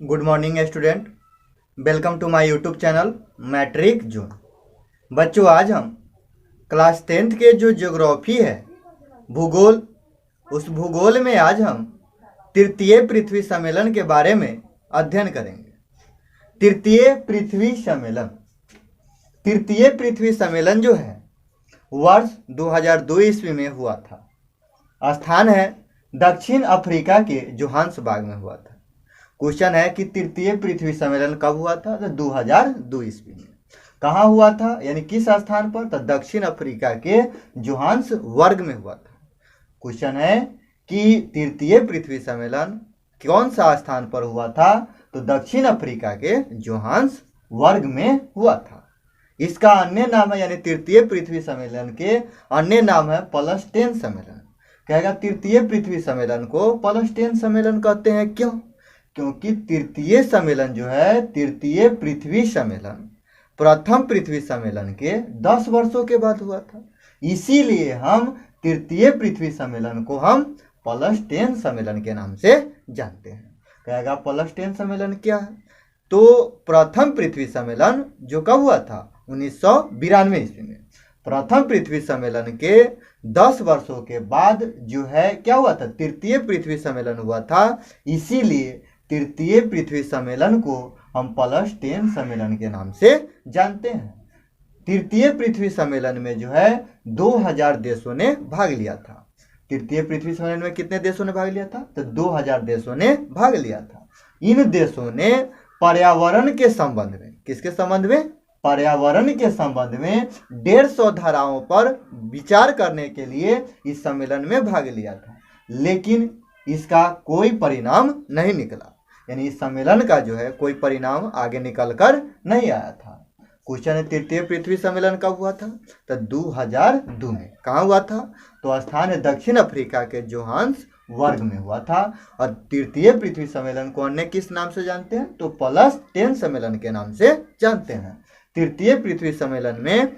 Good morning student. Welcome to my YouTube channel matric June. बच्चों, आज हम class 10th के जो ज्योग्राफी है, भूगोल, उस भूगोल में आज हम तृतीय पृथ्वी सम्मेलन के बारे में अध्ययन करेंगे। तृतीय पृथ्वी सम्मेलन जो है वर्ष 2002 ईस्वी में हुआ था। स्थान है दक्षिण अफ्रीका के जोहान्सबर्ग में हुआ था। क्वेश्चन है कि तृतीय पृथ्वी सम्मेलन कब हुआ था? तो 2002 ईस्वी में। कहाँ हुआ था, यानी किस स्थान पर? तो दक्षिण अफ्रीका के जोहान्सबर्ग में हुआ था। क्वेश्चन है कि तृतीय पृथ्वी सम्मेलन कौन सा स्थान पर हुआ था? तो दक्षिण अफ्रीका के जोहान्सबर्ग में हुआ था। इसका अन्य नाम है, यानी तृतीय पृथ्वी सम्मेलन के अन्य नाम है पलस्टेन सम्मेलन। कहेगा तृतीय पृथ्वी सम्मेलन को पलस्टेन सम्मेलन कहते हैं। क्यों? क्योंकि तृतीय सम्मेलन जो है, तृतीय पृथ्वी सम्मेलन प्रथम पृथ्वी सम्मेलन के 10 वर्षों के बाद हुआ था। इसीलिए हम तृतीय पृथ्वी सम्मेलन को हम पलस्टेन सम्मेलन के नाम से जानते हैं। कहेगा पलस्टेन सम्मेलन क्या है? तो प्रथम पृथ्वी सम्मेलन जो कब हुआ था? 1992 ईस्वी में। प्रथम पृथ्वी सम्मेलन के 10 वर्षों के बाद जो है क्या हुआ था? तृतीय पृथ्वी सम्मेलन हुआ था। इसीलिए तृतीय पृथ्वी सम्मेलन को हम पलस्टेन सम्मेलन के नाम से जानते हैं। तृतीय पृथ्वी सम्मेलन में जो है 2000 देशों ने भाग लिया था। तृतीय पृथ्वी सम्मेलन में कितने देशों ने भाग लिया था? तो 2000 देशों ने भाग लिया था। इन देशों ने पर्यावरण के संबंध में, किसके संबंध में? पर्यावरण के संबंध में 150 धाराओं पर विचार करने के लिए इस सम्मेलन में भाग लिया था। लेकिन इसका कोई परिणाम नहीं निकला, यानी इस सम्मेलन का जो है कोई परिणाम आगे निकल कर नहीं आया था। क्वेश्चन है तृतीय पृथ्वी सम्मेलन कब हुआ था? तो 2002 में। कहाँ हुआ था? तो स्थान है दक्षिण अफ्रीका के जोहान्सबर्ग में हुआ था। और तृतीय पृथ्वी सम्मेलन को अन्य किस नाम से जानते हैं? तो पलस्टेन सम्मेलन के नाम से जानते हैं। तृतीय पृथ्वी सम्मेलन में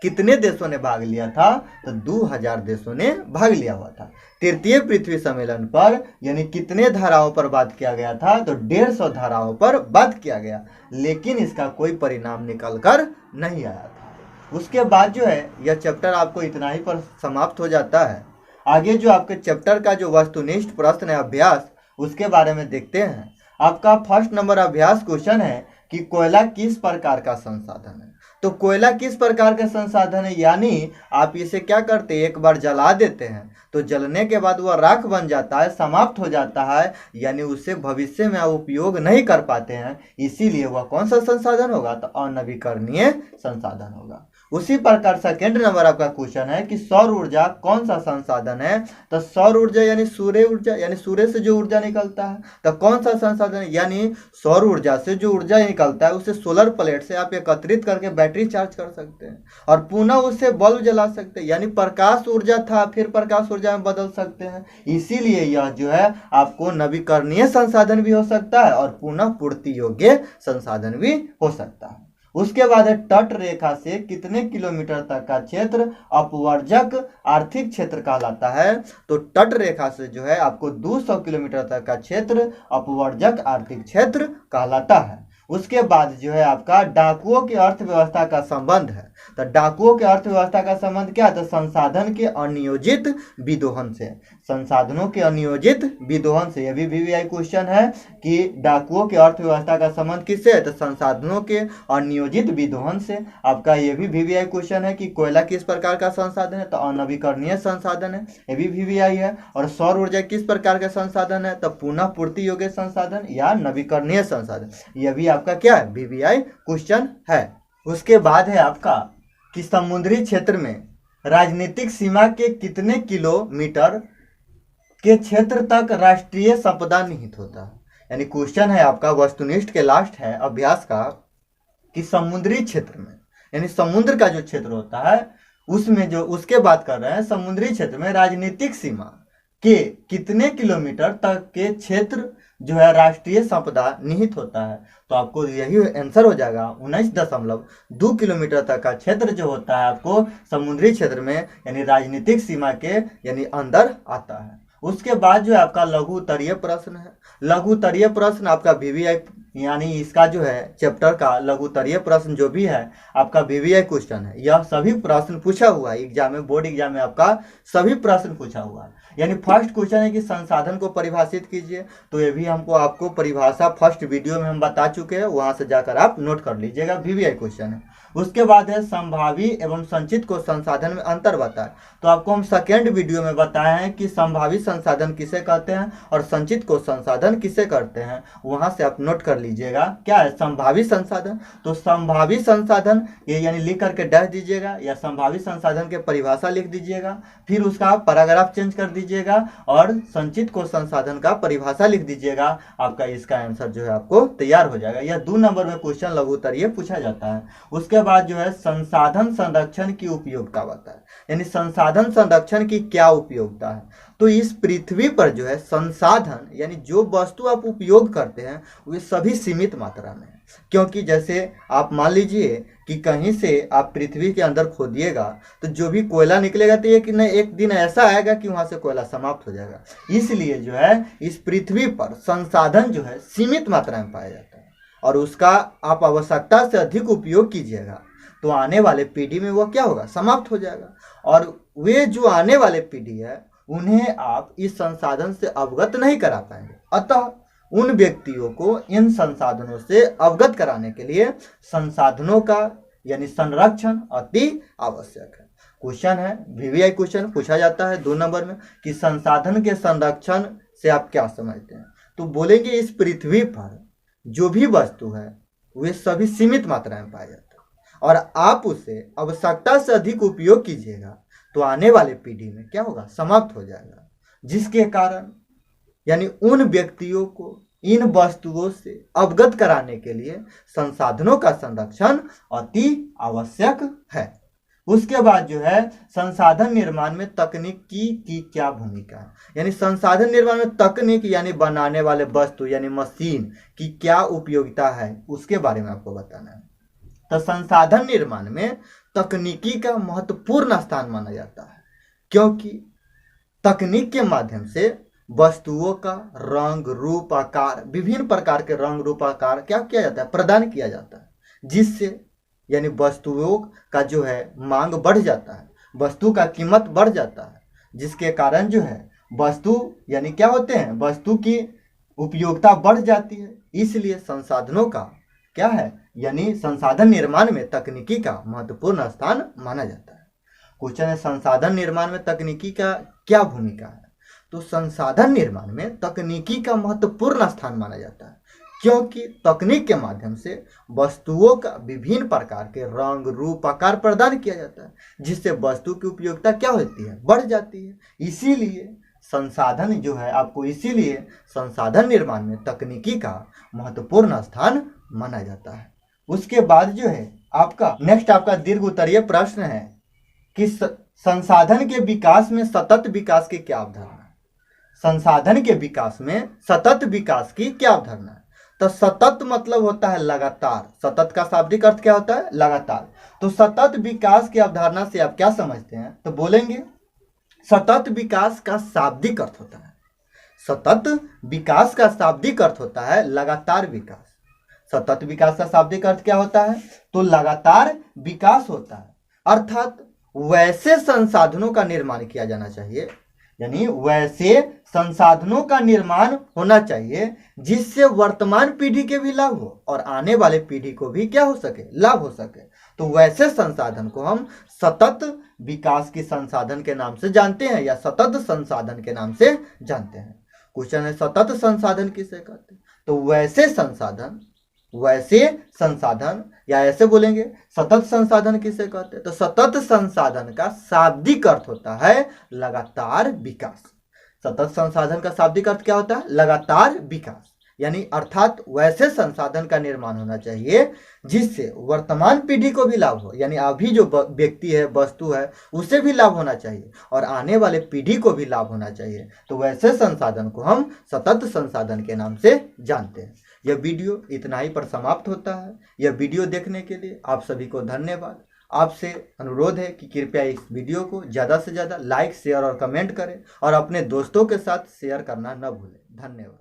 कितने देशों ने भाग लिया था? तो 2000 देशों ने भाग लिया हुआ था। तृतीय पृथ्वी सम्मेलन पर यानी कितने धाराओं पर बात किया गया था? तो 150 धाराओं पर बात किया गया, लेकिन इसका कोई परिणाम निकल कर नहीं आया था। उसके बाद जो है यह चैप्टर आपको इतना ही पर समाप्त हो जाता है। आगे जो आपके चैप्टर का जो वस्तुनिष्ठ प्रश्न है अभ्यास, उसके बारे में देखते हैं। आपका फर्स्ट नंबर अभ्यास क्वेश्चन है कि कोयला किस प्रकार का संसाधन है? तो कोयला किस प्रकार का संसाधन है, यानी आप इसे क्या करते हैं? एक बार जला देते हैं तो जलने के बाद वह राख बन जाता है, समाप्त हो जाता है, यानी उससे भविष्य में आप उपयोग नहीं कर पाते हैं। इसीलिए वह कौन सा संसाधन होगा? तो अनवीकरणीय संसाधन होगा। उसी प्रकार सेकेंड नंबर आपका क्वेश्चन है कि सौर ऊर्जा कौन सा संसाधन है? तो सौर ऊर्जा यानी सूर्य ऊर्जा, यानी सूर्य से जो ऊर्जा निकलता है। तो कौन सा संसाधन है? यानी सौर ऊर्जा से जो ऊर्जा निकलता है उसे सोलर प्लेट से आप एकत्रित करके बैटरी चार्ज कर सकते हैं और पुनः उससे बल्ब जला सकते हैं। यानी प्रकाश ऊर्जा था, फिर प्रकाश ऊर्जा में बदल सकते हैं। इसीलिए यह जो है आपको नवीकरणीय संसाधन भी हो सकता है और पुनः पूर्ति योग्य संसाधन भी हो सकता है। उसके बाद है तट रेखा से कितने किलोमीटर तक का क्षेत्र अपवर्जक आर्थिक क्षेत्र कहलाता है? तो तट रेखा से जो है आपको 200 किलोमीटर तक का क्षेत्र अपवर्जक आर्थिक क्षेत्र कहलाता है। उसके बाद जो है आपका डाकुओं की अर्थव्यवस्था का संबंध है। तो डाकुओं के अर्थव्यवस्था का संबंध क्या है? तो संसाधन के अनियोजित विदोहन से। संसाधनों के अनियोजित विदोहन से। यह भी वीवीआई क्वेश्चन है कि डाकुओं के अर्थव्यवस्था का संबंध किससे है? तो संसाधनों के अनियोजित विदोहन से। आपका यह भी वीवीआई क्वेश्चन है कि कोयला किस प्रकार का संसाधन है? तो अनवीकरणीय संसाधन है। यह भी वीवीआई है। और सौर ऊर्जा किस प्रकार का संसाधन है? तो पुनः पूर्ति योग्य संसाधन या नवीकरणीय संसाधन। यह भी आपका क्या है? वीवीआई क्वेश्चन है। उसके बाद है आपका कि समुद्री क्षेत्र में राजनीतिक सीमा के कितने किलोमीटर के क्षेत्र तक राष्ट्रीय संपदा निहित होता है? यानी क्वेश्चन है आपका वस्तुनिष्ठ के लास्ट है अभ्यास का कि समुद्री क्षेत्र में, यानी समुद्र का जो क्षेत्र होता है उसमें जो उसके बात कर रहे हैं, समुद्री क्षेत्र में राजनीतिक सीमा के कितने किलोमीटर तक के क्षेत्र जो है राष्ट्रीय संपदा निहित होता है? तो आपको यही आंसर हो जाएगा 19.2 किलोमीटर तक का क्षेत्र जो होता है आपको समुद्री क्षेत्र में यानी राजनीतिक सीमा के यानी अंदर आता है। उसके बाद जो है आपका लघु उत्तरीय प्रश्न है। लघु उत्तरीय प्रश्न आपका वीवीआई यानी इसका जो है चैप्टर का लघु उत्तरीय प्रश्न जो भी है आपका वीवीआई क्वेश्चन है। यह सभी प्रश्न पूछा हुआ है एग्जाम में, बोर्ड एग्जाम में आपका सभी प्रश्न पूछा हुआ है। यानी फर्स्ट क्वेश्चन है कि संसाधन को परिभाषित कीजिए, तो ये भी हमको आपको परिभाषा फर्स्ट वीडियो में हम बता चुके हैं, वहां से जाकर आप नोट कर लीजिएगा, वीवीआई क्वेश्चन है। उसके बाद है संभावी एवं संचित को संसाधन में अंतर बताएं, तो आपको हम सेकेंड वीडियो में बताए हैं कि संभावी संसाधन किसे कहते हैं और संचित को संसाधन किसे कहते हैं, वहां से आप नोट कर लीजिएगा। क्या है संभावी संसाधन, तो संभावी संसाधन ये यानी लिख करके डैश दीजिएगा या संभावी संसाधन के परिभाषा लिख दीजिएगा, फिर उसका पैराग्राफ चेंज कर दीजिएगा और संचित को संसाधन का परिभाषा लिख दीजिएगा। आपका इसका आंसर जो है आपको तैयार हो जाएगा। यह 2 नंबर में क्वेश्चन लघु उत्तरीय पूछा जाता है। उसके बाद जो है संसाधन संरक्षण की उपयोगिता बताएं, यानी संसाधन संरक्षण की क्या उपयोगिता है। तो इस पृथ्वी पर जो है संसाधन यानी जो वस्तु आप उपयोग करते हैं वे सभी सीमित मात्रा में है। क्योंकि जैसे आप मान लीजिए कि कहीं से आप पृथ्वी के अंदर खोदिएगा तो जो भी कोयला निकलेगा तो ये कि नहीं एक दिन ऐसा आएगा कि वहां से कोयला समाप्त हो जाएगा। इसलिए जो है इस पृथ्वी पर संसाधन जो है सीमित मात्रा में पाया जाता है और उसका आप आवश्यकता से अधिक उपयोग कीजिएगा तो आने वाले पीढ़ी में वो क्या होगा, समाप्त हो जाएगा। और वे जो आने वाले पीढ़ी है उन्हें आप इस संसाधन से अवगत नहीं करा पाएंगे। अतः उन व्यक्तियों को इन संसाधनों से अवगत कराने के लिए संसाधनों का यानी संरक्षण अति आवश्यक है। क्वेश्चन है वीवीआई क्वेश्चन पूछा जाता है 2 नंबर में कि संसाधन के संरक्षण से आप क्या समझते हैं, तो बोलेंगे इस पृथ्वी पर जो भी वस्तु है वे सभी सीमित मात्रा में पाया जाता है और आप उसे आवश्यकता से अधिक उपयोग कीजिएगा तो आने वाले पीढ़ी में क्या होगा, समाप्त हो जाएगा। जिसके कारण यानी उन व्यक्तियों को इन वस्तुओं से अवगत कराने के लिए संसाधनों का संरक्षण अति आवश्यक है। उसके बाद जो है संसाधन निर्माण में तकनीकी की क्या भूमिका है, यानी संसाधन निर्माण में तकनीक यानी बनाने वाले वस्तु यानी मशीन की क्या उपयोगिता है उसके बारे में आपको बताना है। तो संसाधन निर्माण में तकनीकी का महत्वपूर्ण स्थान माना जाता है क्योंकि तकनीक के माध्यम से वस्तुओं का रंग रूप आकार विभिन्न प्रकार के रंग रूप आकार क्या किया जाता है, प्रदान किया जाता है, जिससे यानी वस्तुओं का जो है मांग बढ़ जाता है, वस्तु का कीमत बढ़ जाता है, जिसके कारण जो है वस्तु यानी क्या होते हैं, वस्तु की उपयोगिता बढ़ जाती है। इसलिए संसाधनों का क्या है यानी संसाधन निर्माण में तकनीकी का महत्वपूर्ण स्थान माना जाता है। क्वेश्चन है संसाधन निर्माण में तकनीकी का क्या भूमिका है, तो संसाधन निर्माण में तकनीकी का महत्वपूर्ण स्थान माना जाता है क्योंकि तकनीक के माध्यम से वस्तुओं का विभिन्न प्रकार के रंग रूप आकार प्रदान किया जाता है, जिससे वस्तु की उपयोगिता क्या होती है, बढ़ जाती है। इसीलिए संसाधन जो है आपको इसीलिए संसाधन निर्माण में तकनीकी का महत्वपूर्ण स्थान माना जाता है। उसके बाद जो है आपका नेक्स्ट आपका दीर्घ उत्तरीय प्रश्न है कि संसाधन के विकास में सतत विकास की क्या अवधारणा है। संसाधन के विकास में सतत विकास की क्या अवधारणा है, तो सतत मतलब होता है लगातार। सतत का शाब्दिक अर्थ क्या होता है, लगातार। तो सतत विकास की अवधारणा से आप क्या समझते हैं, तो बोलेंगे सतत विकास का शाब्दिक अर्थ होता है, सतत विकास का शाब्दिक अर्थ होता है लगातार विकास। सतत विकास का शाब्दिक अर्थ क्या होता है, तो लगातार विकास होता है, अर्थात वैसे संसाधनों का निर्माण किया जाना चाहिए, यानी वैसे संसाधनों का निर्माण होना चाहिए जिससे वर्तमान पीढ़ी के भी लाभ हो और आने वाले पीढ़ी को भी क्या हो सके, लाभ हो सके। तो वैसे संसाधन को हम सतत विकास की संसाधन के नाम से जानते हैं या सतत संसाधन के नाम से जानते हैं। क्वेश्चन है सतत संसाधन किसे कहते हैं, तो वैसे संसाधन या ऐसे बोलेंगे सतत संसाधन किसे कहते हैं, तो सतत संसाधन का शाब्दिक अर्थ होता है लगातार विकास। सतत संसाधन का शाब्दिक अर्थ क्या होता है, लगातार विकास, यानी अर्थात वैसे संसाधन का निर्माण होना चाहिए जिससे वर्तमान पीढ़ी को भी लाभ हो, यानी अभी जो व्यक्ति है वस्तु है उसे भी लाभ होना चाहिए और आने वाले पीढ़ी को भी लाभ होना चाहिए। तो वैसे संसाधन को हम सतत संसाधन के नाम से जानते हैं। यह वीडियो इतना ही पर समाप्त होता है। यह वीडियो देखने के लिए आप सभी को धन्यवाद। आपसे अनुरोध है कि कृपया इस वीडियो को ज़्यादा से ज़्यादा लाइक शेयर और कमेंट करें और अपने दोस्तों के साथ शेयर करना न भूलें। धन्यवाद।